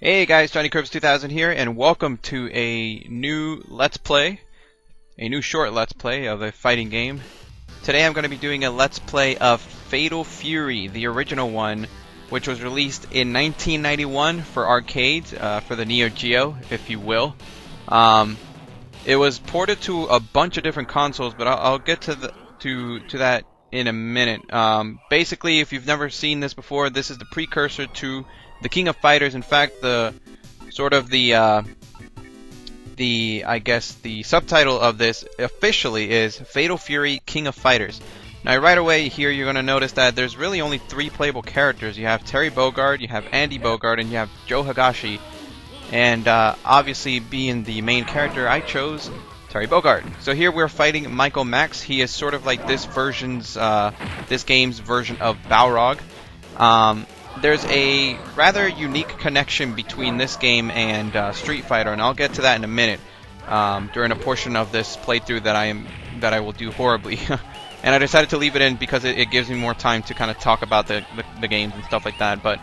Hey guys, Johnny Curbs 2000 here, and welcome to a new Let's Play, a new short Let's Play of a fighting game. Today I'm going to be doing a Let's Play of Fatal Fury, the original one, which was released in 1991 for arcades, for the Neo Geo, if you will. It was ported to a bunch of different consoles, but I'll get to that in a minute. Basically, if you've never seen this before, this is the precursor to the King of Fighters. In fact, the subtitle of this officially is Fatal Fury King of Fighters. Now, right away here, you're going to notice that there's really only 3 playable characters. You have Terry Bogard, you have Andy Bogard, and you have Joe Higashi. And obviously, being the main character, I chose Terry Bogard. So here we're fighting Michael Max. He is sort of like this game's version of Balrog. There's a rather unique connection between this game and Street Fighter, and I'll get to that in a minute during a portion of this playthrough that I will do horribly. And I decided to leave it in because it gives me more time to kind of talk about the games and stuff like that. But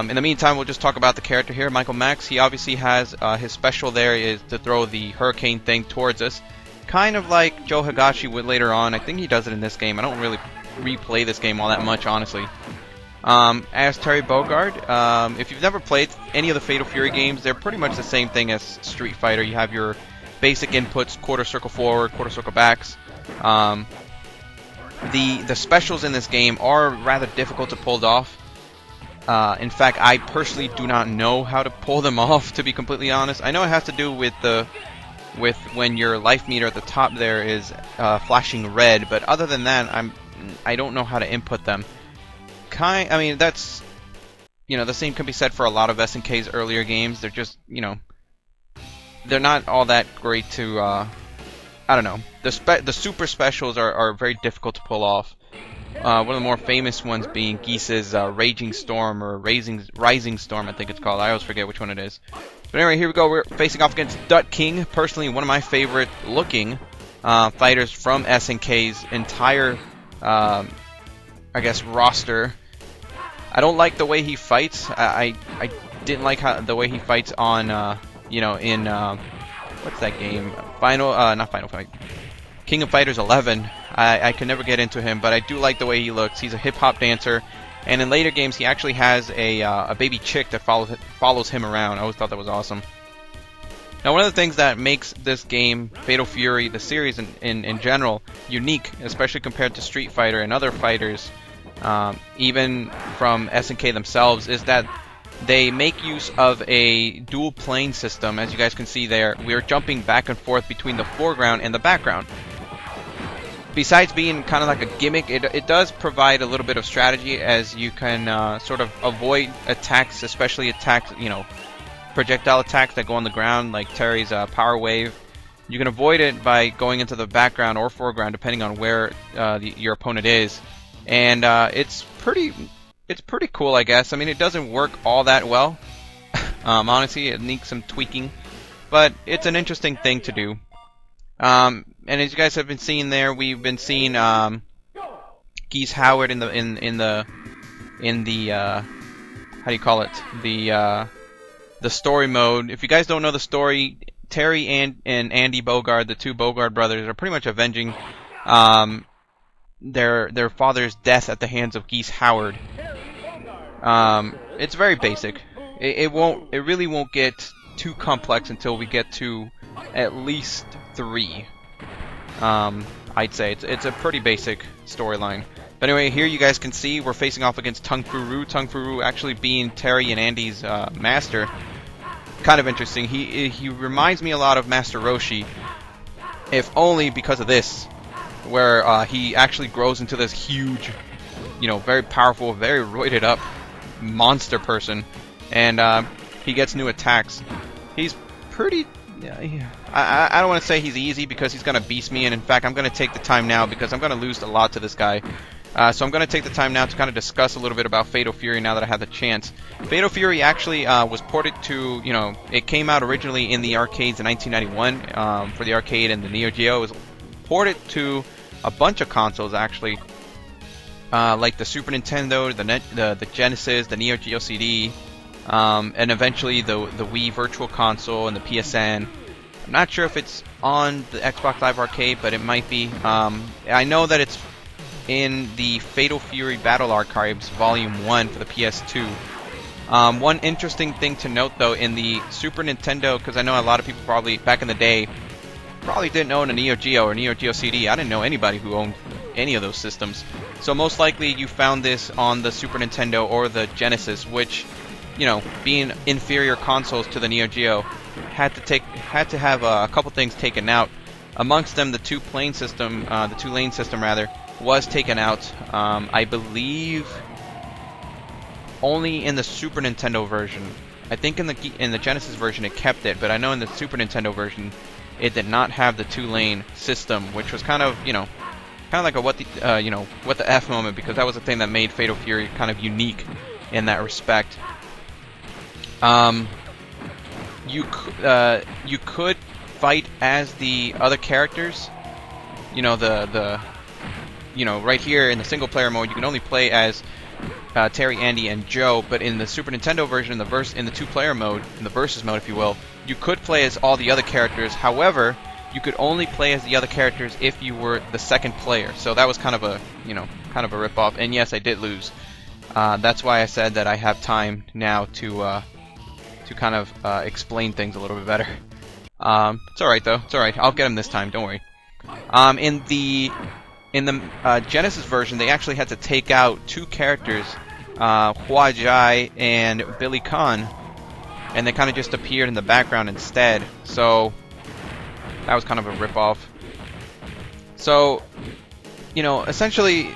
in the meantime, we'll just talk about the character here, Michael Max. He obviously has his special there is to throw the hurricane thing towards us, kind of like Joe Higashi would later on. I think he does it in this game. I don't really replay this game all that much, honestly. As Terry Bogard, if you've never played any of the Fatal Fury games, they're pretty much the same thing as Street Fighter. You have your basic inputs: quarter circle forward, quarter circle backs. The specials in this game are rather difficult to pull off. In fact, I personally do not know how to pull them off, to be completely honest. I know it has to do with when your life meter at the top there is flashing red, but other than that, I don't know how to input them. I mean, that's, the same can be said for a lot of SNK's earlier games. They're just, they're not all that great to, I don't know. The super specials are very difficult to pull off. One of the more famous ones being Geese's Raging Storm, or Rising Storm, I think it's called. I always forget which one it is. But anyway, here we go. We're facing off against Dut King. Personally, one of my favorite looking fighters from SNK's entire, I guess, roster. I don't like the way he fights. I didn't like the way he fights on, in, what's that game? Not Final Fight. King of Fighters 11. I can never get into him, but I do like the way he looks. He's a hip-hop dancer, and in later games he actually has a baby chick that follows him around. I always thought that was awesome. Now, one of the things that makes this game, Fatal Fury, the series in general, unique, especially compared to Street Fighter and other fighters, even from SNK themselves, is that they make use of a dual plane system. As you guys can see there, we're jumping back and forth between the foreground and the background. Besides being kind of like a gimmick, it does provide a little bit of strategy, as you can sort of avoid attacks, especially attacks, projectile attacks that go on the ground, like Terry's Power Wave. You can avoid it by going into the background or foreground, depending on where your opponent is. And it's pretty cool, I guess. I mean, it doesn't work all that well. Honestly, it needs some tweaking, but it's an interesting thing to do. And as you guys have been seeing there, we've been seeing Geese Howard in the how do you call it, the story mode. If you guys don't know the story, Terry and Andy Bogard, the 2 Bogard brothers, are pretty much avenging their father's death at the hands of Geese Howard. It's very basic. It really won't get too complex until we get to at least 3. I'd say it's a pretty basic storyline. But anyway, here you guys can see we're facing off against Tung Fu Rue. Tung Fu Rue actually being Terry and Andy's master. Kind of interesting. He reminds me a lot of Master Roshi, if only because of this, where he actually grows into this huge, very powerful, very roided up monster person, and he gets new attacks. He's pretty. I don't want to say he's easy, because he's gonna beast me, and in fact, I'm gonna take the time now because I'm gonna lose a lot to this guy. So I'm gonna take the time now to kind of discuss a little bit about Fatal Fury now that I have the chance. Fatal Fury actually was ported to, it came out originally in the arcades in 1991 for the arcade and the Neo Geo. It was ported to a bunch of consoles actually. like the Super Nintendo, the Genesis, the Neo Geo CD, and eventually the Wii Virtual Console and the PSN. I'm not sure if it's on the Xbox Live Arcade, but it might be. I know that it's in the Fatal Fury Battle Archives Volume 1 for the PS2. One interesting thing to note, though, in the Super Nintendo, because I know a lot of people probably, back in the day, probably didn't own a Neo Geo or Neo Geo CD. I didn't know anybody who owned any of those systems. So most likely you found this on the Super Nintendo or the Genesis, which, you know, being inferior consoles to the Neo Geo, had to have a couple things taken out. Amongst them, the two-lane system rather, was taken out. I believe only in the Super Nintendo version. I think in the Genesis version it kept it, but I know in the Super Nintendo version it did not have the two-lane system, which was kind of, you know, like a what the F moment, because that was the thing that made Fatal Fury kind of unique in that respect. You could fight as the other characters. You know, right here in the single player mode, you can only play as Terry, Andy, and Joe. But in the Super Nintendo version, in the two-player mode, in the versus mode, if you will, you could play as all the other characters. However, you could only play as the other characters if you were the second player. So that was kind of a, rip-off. And yes, I did lose. That's why I said that I have time now to kind of explain things a little bit better. It's alright though. It's alright. I'll get him this time. Don't worry. In the Genesis version, they actually had to take out two characters, Hwa Jai and Billy Khan, and they kind of just appeared in the background instead. So that was kind of a rip-off. So, you know, essentially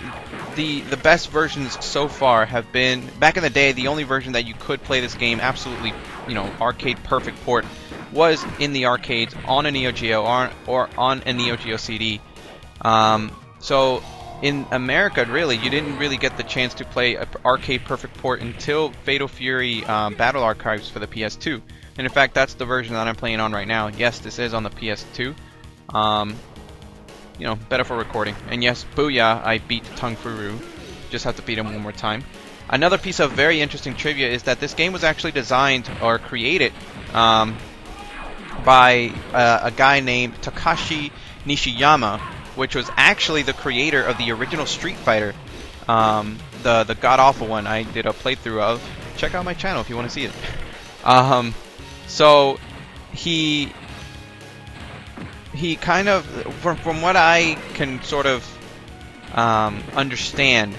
the best versions so far have been, back in the day, the only version that you could play this game absolutely, you know, arcade perfect port was in the arcades on a Neo Geo or on a Neo Geo CD. So in America, really, you didn't really get the chance to play an arcade perfect port until Fatal Fury Battle Archives for the PS2. And in fact, that's the version that I'm playing on right now. Yes, this is on the PS2. You know, better for recording. And yes, booyah, I beat Tung Fu Rue. Just have to beat him one more time. Another piece of very interesting trivia is that this game was actually designed or created by a guy named Takashi Nishiyama, which was actually the creator of the original Street Fighter, the god-awful one I did a playthrough of. Check out my channel if you want to see it. So he kind of, from what I can sort of understand,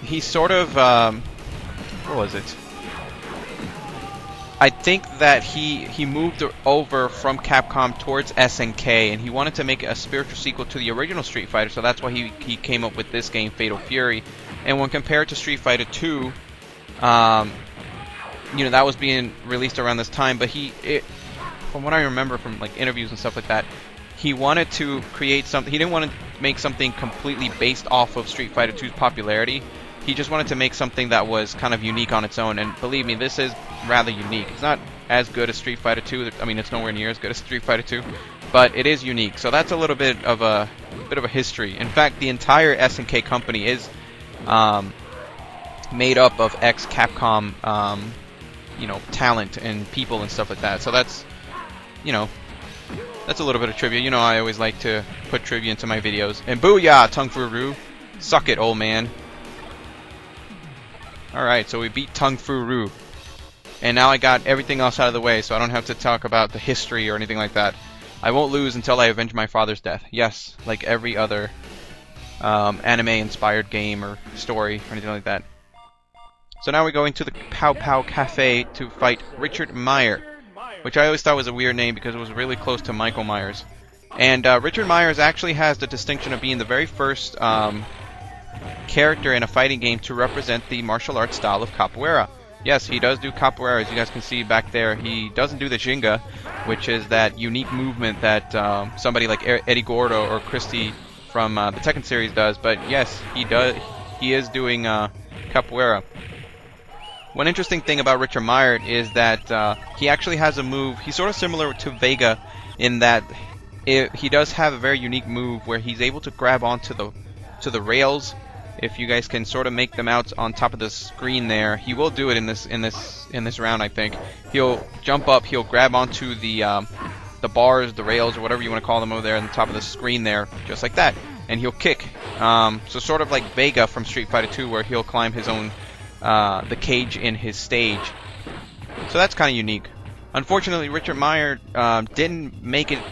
he sort of, what was it? I think that he moved over from Capcom towards SNK, and he wanted to make a spiritual sequel to the original Street Fighter, so that's why he came up with this game, Fatal Fury. And when compared to Street Fighter 2, you know, that was being released around this time, but from what I remember from like interviews and stuff like that, he wanted to create something. He didn't want to make something completely based off of Street Fighter 2's popularity. He just wanted to make something that was kind of unique on its own, and believe me, this is rather unique. It's not as good as Street Fighter 2. I mean, it's nowhere near as good as Street Fighter 2, but it is unique. So that's a little bit of a history. In fact, the entire SNK company is made up of ex-Capcom, you know, talent and people and stuff like that. So that's, you know, that's a little bit of trivia. You know, I always like to put trivia into my videos. And booyah, Tung Fu Rue. Suck it, old man. Alright, so we beat Tung Fu Rue. And now I got everything else out of the way, so I don't have to talk about the history or anything like that. I won't lose until I avenge my father's death. Yes, like every other anime-inspired game or story or anything like that. So now we're going to the Pow Pow Cafe to fight Richard Meyer, which I always thought was a weird name because it was really close to Michael Myers. And Richard Myers actually has the distinction of being the very first character in a fighting game to represent the martial arts style of capoeira. Yes, he does do capoeira, as you guys can see back there. He doesn't do the Ginga, which is that unique movement that somebody like Eddie Gordo or Christy from the Tekken series does. But yes, he does. He is doing capoeira. One interesting thing about Richard Meyer is that he actually has a move. He's sort of similar to Vega in that he does have a very unique move where he's able to grab onto the rails If you guys can sort of make them out on top of the screen there, he will do it in this round, I think. He'll jump up, he'll grab onto the bars, the rails, or whatever you want to call them over there on the top of the screen there, just like that, and he'll kick. So sort of like Vega from Street Fighter 2, where he'll climb his own the cage in his stage. So that's kind of unique. Unfortunately, Richard Meyer didn't make it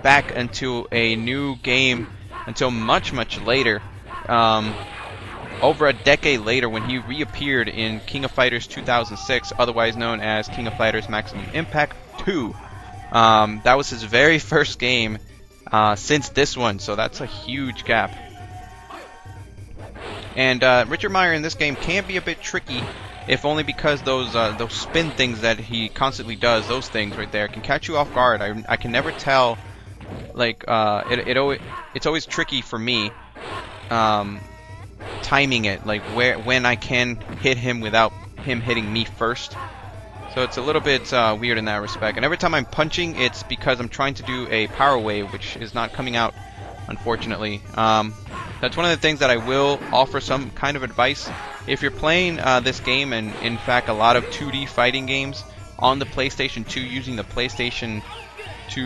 back into a new game until much later. Over a decade later, when he reappeared in King of Fighters 2006, otherwise known as King of Fighters Maximum Impact 2. That was his very first game since this one, so that's a huge gap. And Richard Meyer in this game can be a bit tricky, if only because those spin things that he constantly does, those things right there, can catch you off guard. I can never tell. Like it's always tricky for me timing it, like when I can hit him without him hitting me first. So it's a little bit weird in that respect. And every time I'm punching, it's because I'm trying to do a power wave, which is not coming out, unfortunately. That's one of the things that I will offer some kind of advice. If you're playing this game, and in fact a lot of 2D fighting games on the PlayStation 2 using the PlayStation 2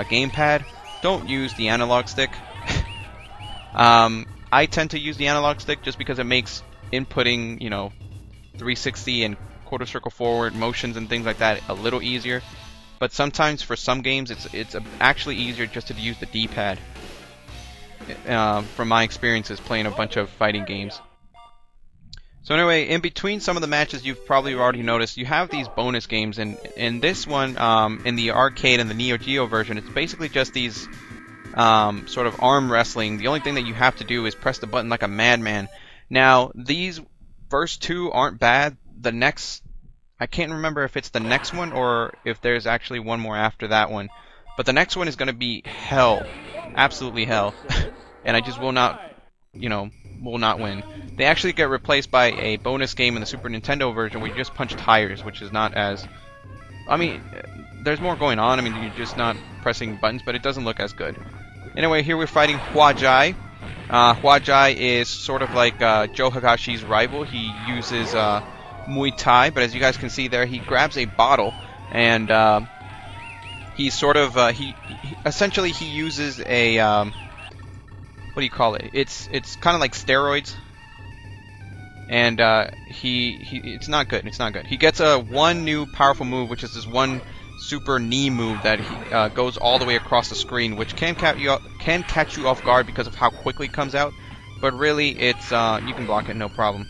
gamepad, don't use the analog stick. I tend to use the analog stick just because it makes inputting, 360 and quarter circle forward motions and things like that a little easier. But sometimes for some games it's actually easier just to use the D-pad. From my experiences playing a bunch of fighting games. So anyway, in between some of the matches, you've probably already noticed you have these bonus games, and in this one, in the arcade and the Neo Geo version, it's basically just these sort of arm wrestling. The only thing that you have to do is press the button like a madman. Now, these first two aren't bad. The next, I can't remember if it's the next one or if there's actually one more after that one. But the next one is going to be hell. Absolutely hell. And I just will not, will not win. They actually get replaced by a bonus game in the Super Nintendo version where you just punch tires, which is not as... I mean, there's more going on. I mean, you're just not pressing buttons, but it doesn't look as good. Anyway, here we're fighting Hwa Jai. Hwa Jai is sort of like Joe Higashi's rival. He uses Muay Thai, but as you guys can see there, he grabs a bottle, and he's sort of... he essentially he uses a... what do you call it? It's kind of like steroids. And it's not good. It's not good. He gets one new powerful move, which is this one super knee move that he goes all the way across the screen, which can catch you off guard because of how quickly it comes out. But really, it's you can block it, no problem.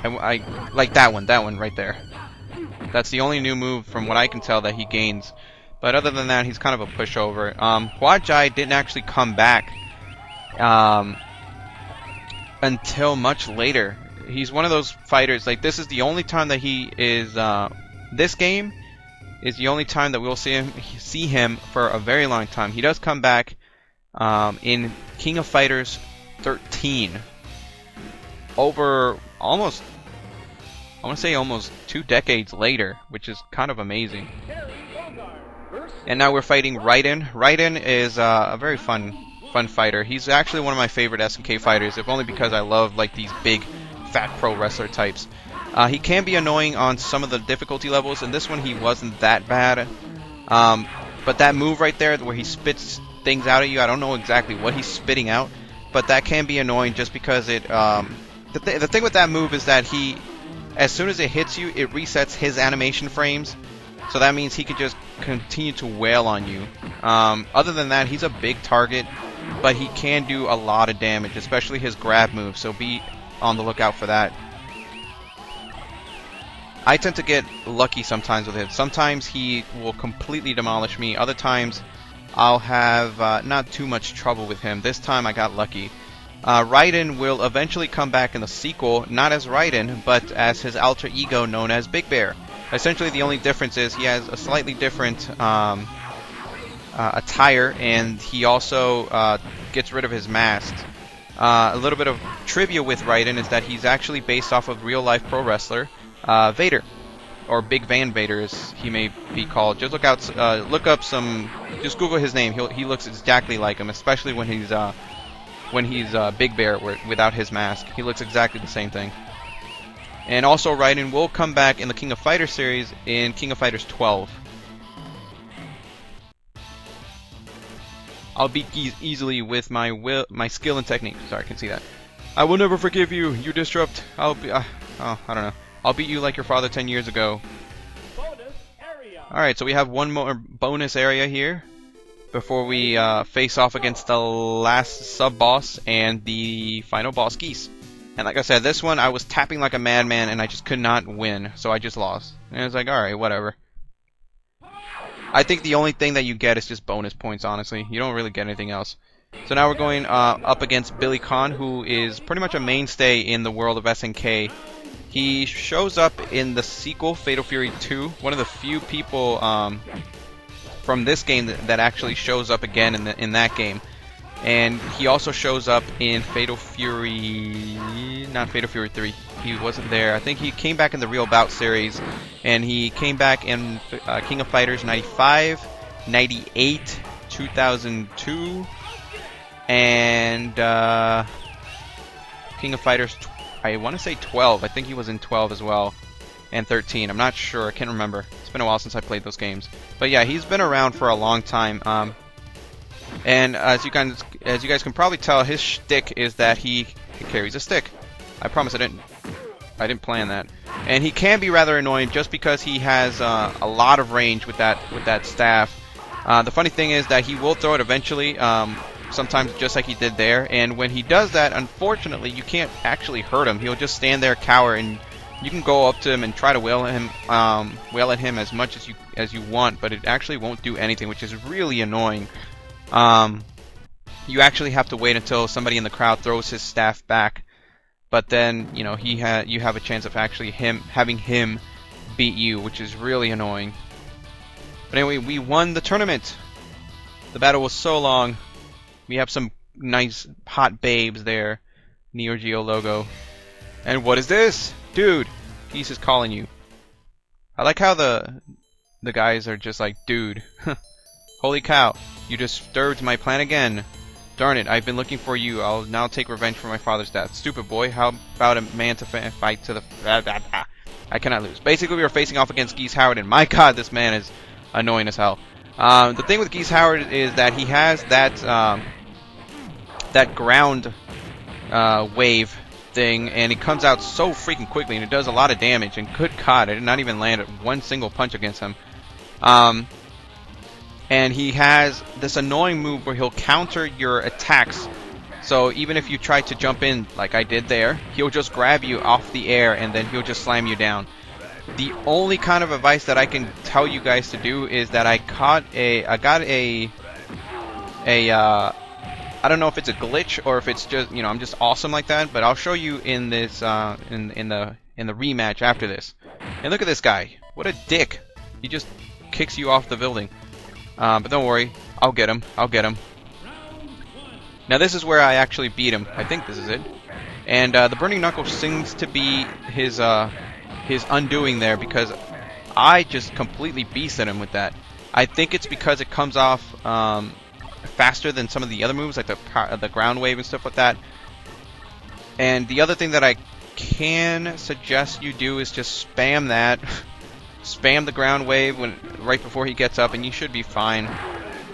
I like that one right there. That's the only new move from what I can tell that he gains. But other than that, he's kind of a pushover. Hwa Jai didn't actually come back until much later. He's one of those fighters, like this is the only time that he is, this game is the only time that we'll see him for a very long time. He does come back in King of Fighters 13 over almost, I want to say almost 2 decades later, which is kind of amazing. And now we're fighting Raiden. Raiden is a very fun fighter. He's actually one of my favorite SNK fighters, if only because I love like these big fat pro wrestler types. He can be annoying on some of the difficulty levels, and this one he wasn't that bad. But that move right there where he spits things out at you, I don't know exactly what he's spitting out, but that can be annoying just because it the thing with that move is that he, as soon as it hits you, it resets his animation frames. So that means he could just continue to wail on you. Other than that, he's a big target, but he can do a lot of damage, especially his grab move, so be on the lookout for that. I tend to get lucky sometimes with him. Sometimes he will completely demolish me. Other times I'll have not too much trouble with him. This time I got lucky. Raiden will eventually come back in the sequel, not as Raiden, but as his alter ego known as Big Bear. Essentially the only difference is he has a slightly different attire, and he also gets rid of his mask. A little bit of trivia with Raiden is that he's actually based off of real-life pro wrestler Vader, or Big Van Vader as he may be called. Just look out, look up some, just Google his name. He looks exactly like him, especially when he's when he's Big Bear without his mask. He looks exactly the same thing. And also Raiden will come back in the King of Fighters series in King of Fighters 12. I'll beat Geese easily with my skill and technique. Sorry, I can see that. I will never forgive you. You disrupt. I'll be. Oh, I don't know. I'll beat you like your father 10 years ago. Alright, so we have one more bonus area here before we face off against the last sub-boss and the final boss, Geese. And like I said, this one I was tapping like a madman and I just could not win, so I just lost. And I was like, alright, whatever. I think the only thing that you get is just bonus points, honestly. You don't really get anything else. So now we're going up against Billy Khan, who is pretty much a mainstay in the world of SNK. He shows up in the sequel, Fatal Fury 2. One of the few people from this game that actually shows up again in that game. And he also shows up in Fatal Fury... not Fatal Fury 3. He wasn't there. I think he came back in the Real Bout series. And he came back in King of Fighters 95, 98, 2002, and King of Fighters, I want to say 12. I think he was in 12 as well. And 13. I'm not sure. I can't remember. It's been a while since I played those games. But yeah, he's been around for a long time. And as you guys can probably tell, his shtick is that he carries a stick. I promise I didn't plan that. And he can be rather annoying just because he has a lot of range with that staff. The funny thing is that he will throw it eventually, sometimes just like he did there. And when he does that, unfortunately, you can't actually hurt him. He'll just stand there, cower, and you can go up to him and try to wail at him as much as you want, but it actually won't do anything, which is really annoying. You actually have to wait until somebody in the crowd throws his staff back. But then, you know, you have a chance of actually having him beat you, which is really annoying. But anyway, we won the tournament. The battle was so long. We have some nice hot babes there. Neo Geo logo. And what is this? Dude, Geese is calling you. I like how the guys are just like, dude. Holy cow, you disturbed my plan again. Darn it, I've been looking for you. I'll now take revenge for my father's death. Stupid boy, how about a man to fight to the... I cannot lose. Basically, we were facing off against Geese Howard, and my god, this man is annoying as hell. The thing with Geese Howard is that he has that ground wave thing, and it comes out so freaking quickly, and it does a lot of damage, and good god, I did not even land one single punch against him. And he has this annoying move where he'll counter your attacks. So even if you try to jump in like I did there, he'll just grab you off the air and then he'll just slam you down. The only kind of advice that I can tell you guys to do is that I got a I don't know if it's a glitch or if it's just, you know, I'm just awesome like that, but I'll show you in this in the rematch after this. And look at this guy. What a dick. He just kicks you off the building. But don't worry, I'll get him. I'll get him. Now this is where I actually beat him. I think this is it. And the Burning Knuckle seems to be his undoing there, because I just completely beasted him with that. I think it's because it comes off faster than some of the other moves, like the ground wave and stuff like that. And the other thing that I can suggest you do is just spam that. Spam the ground wave right before he gets up, and you should be fine.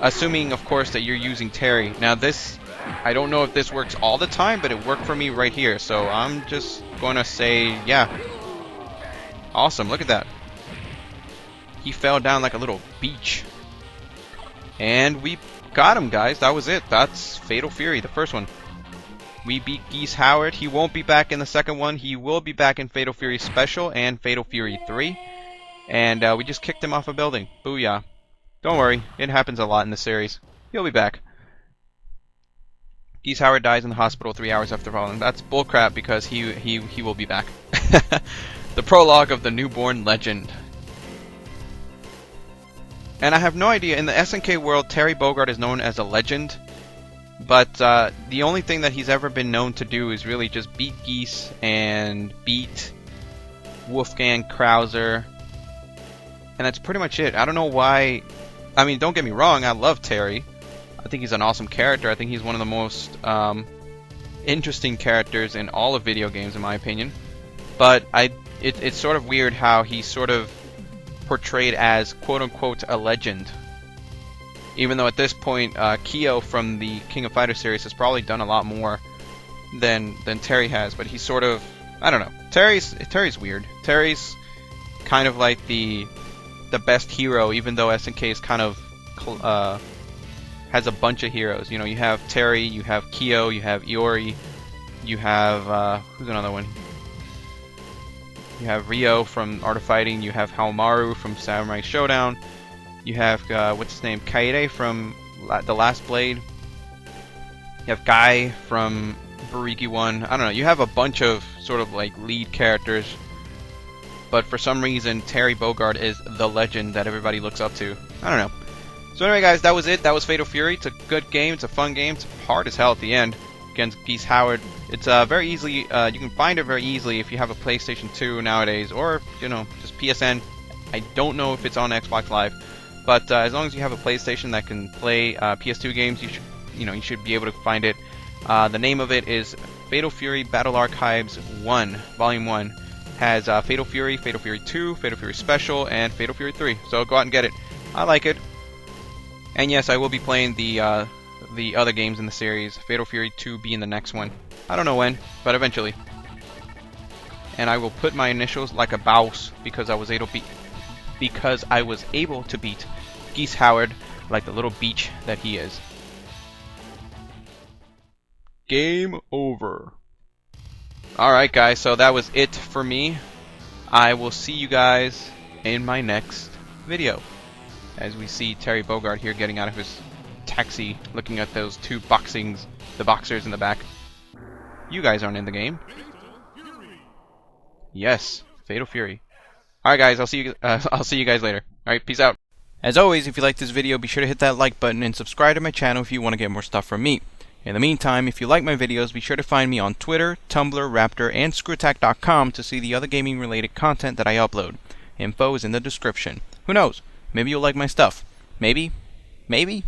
Assuming, of course, that you're using Terry. Now this, I don't know if this works all the time, but it worked for me right here. So I'm just going to say, yeah. Awesome, look at that. He fell down like a little beach. And we got him, guys. That was it. That's Fatal Fury, the first one. We beat Geese Howard. He won't be back in the second one. He will be back in Fatal Fury Special and Fatal Fury 3. And we just kicked him off a building. Booyah. Don't worry, it happens a lot in the series. He'll be back. Geese Howard dies in the hospital 3 hours after falling. That's bullcrap, because he will be back. The prologue of the newborn legend. And I have no idea, in the SNK world, Terry Bogard is known as a legend. But the only thing that he's ever been known to do is really just beat Geese and beat Wolfgang Krauser. And that's pretty much it. I don't know why. I mean, don't get me wrong, I love Terry. I think he's an awesome character. I think he's one of the most interesting characters in all of video games, in my opinion. But it's sort of weird how he's sort of portrayed as quote-unquote a legend. Even though at this point, Kyo from the King of Fighters series has probably done a lot more than Terry has. But he's sort of, I don't know. Terry's weird. Terry's kind of like the best hero, even though SNK is kind of has a bunch of heroes. You know, you have Terry, you have Kyo, you have Iori, you have who's another one? You have Ryo from Art of Fighting, you have Haomaru from Samurai Showdown, you have what's his name, Kaede from The Last Blade, you have Guy from Buriki 1. I don't know, you have a bunch of sort of like lead characters, but for some reason Terry Bogard is the legend that everybody looks up to. I don't know. So anyway guys, that was it. That was Fatal Fury. It's a good game, it's a fun game, it's hard as hell at the end against Geese Howard. It's very easily, you can find it very easily if you have a PlayStation 2 nowadays, or, you know, just PSN. I don't know if it's on Xbox Live, but as long as you have a PlayStation that can play PS2 games, you should be able to find it. The name of it is Fatal Fury Battle Archives 1, Volume 1. Has Fatal Fury, Fatal Fury 2, Fatal Fury Special, and Fatal Fury 3. So go out and get it. I like it. And yes, I will be playing the other games in the series, Fatal Fury 2 being the next one. I don't know when, but eventually. And I will put my initials like a bouse because I was able to beat Geese Howard like the little beach that he is. Game over. Alright guys, so that was it for me. I will see you guys in my next video. As we see Terry Bogard here getting out of his taxi, looking at those two the boxers in the back. You guys aren't in the game. Yes, Fatal Fury. Alright guys, I'll see you guys later. Alright, peace out. As always, if you liked this video, be sure to hit that like button and subscribe to my channel if you want to get more stuff from me. In the meantime, if you like my videos, be sure to find me on Twitter, Tumblr, Raptr, and Screwattack.com to see the other gaming related content that I upload. Info is in the description. Who knows? Maybe you'll like my stuff. Maybe. Maybe.